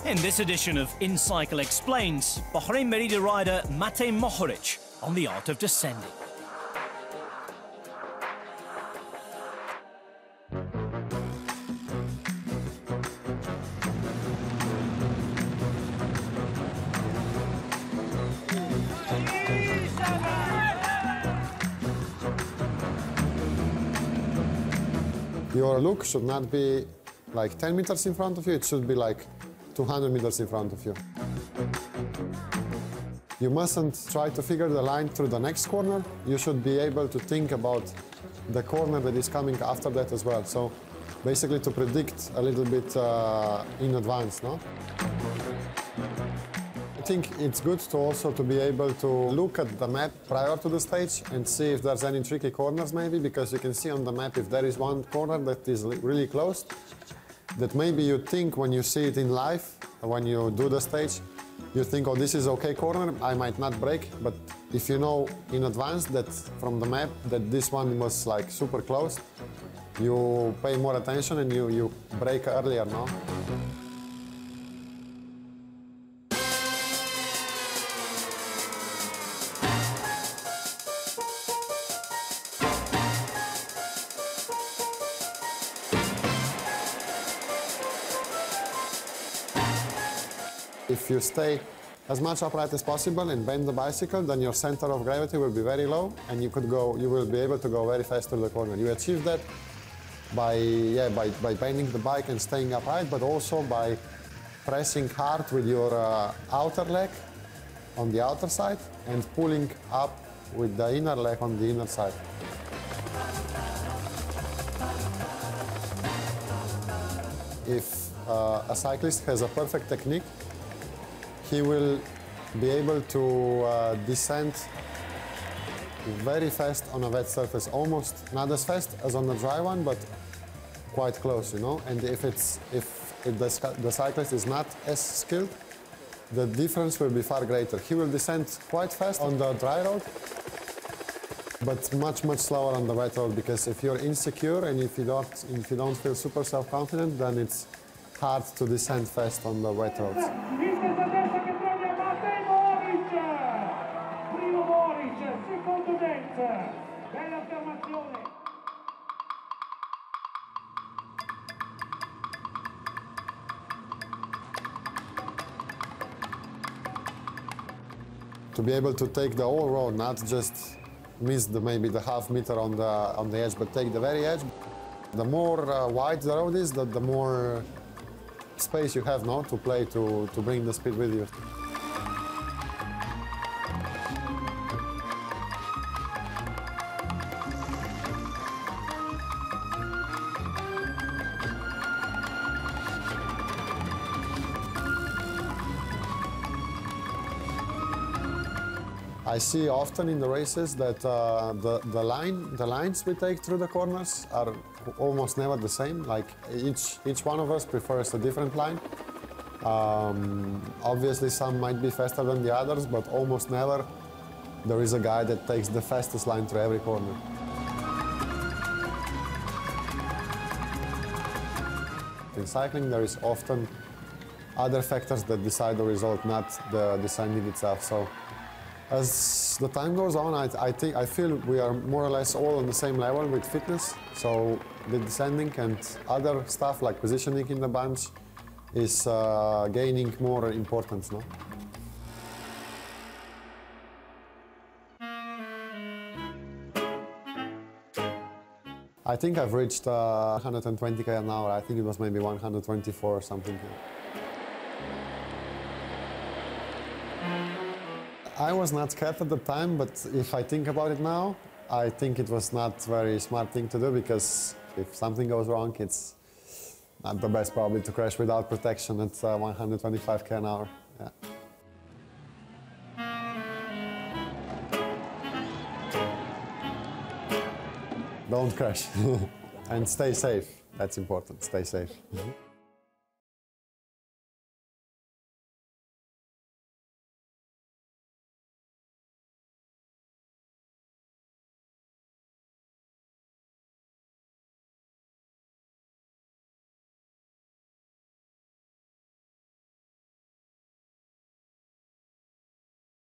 In this edition of inCycle Explains, Bahrain Merida rider Matej Mohorič on the art of descending. Your look should not be like 10 meters in front of you, it should be like 200 meters in front of you. You mustn't try to figure the line through the next corner. You should be able to think about the corner that is coming after that as well. So basically to predict a little bit in advance, no? I think it's good to also to be able to look at the map prior to the stage and see if there's any tricky corners maybe, because you can see on the map if there is one corner that is really close, that maybe you think when you see it in live, when you do the stage, you think, oh, this is okay corner, I might not break, but if you know in advance that from the map that this one was like super close, you pay more attention and you break earlier, no? If you stay as much upright as possible and bend the bicycle, then your center of gravity will be very low and you will be able to go very fast through the corner. You achieve that by bending the bike and staying upright, but also by pressing hard with your outer leg on the outer side and pulling up with the inner leg on the inner side. If a cyclist has a perfect technique, he will be able to descend very fast on a wet surface, almost not as fast as on the dry one, but quite close, you know. And if the cyclist is not as skilled, the difference will be far greater. He will descend quite fast on the dry road, but much slower on the wet road, because if you're insecure and if you don't feel super self-confident, then it's hard to descend fast on the wet roads. To be able to take the whole road, not just miss maybe the half meter on the edge, but take the very edge. The more wide the road is, the more space you have now to play to bring the speed with you. I see often in the races that the lines we take through the corners are almost never the same. Like each one of us prefers a different line. Obviously, some might be faster than the others, but almost never there is a guy that takes the fastest line through every corner. In cycling, there is often other factors that decide the result, not the descending itself. So, as the time goes on, I feel we are more or less all on the same level with fitness. So the descending and other stuff like positioning in the bunch is gaining more importance, no? I think I've reached 120 an hour. I think it was maybe 124 or something. I was not scared at the time, but if I think about it now, I think it was not a very smart thing to do, because if something goes wrong, it's not the best probably to crash without protection at 125 an hour. Yeah. Don't crash and stay safe. That's important, stay safe.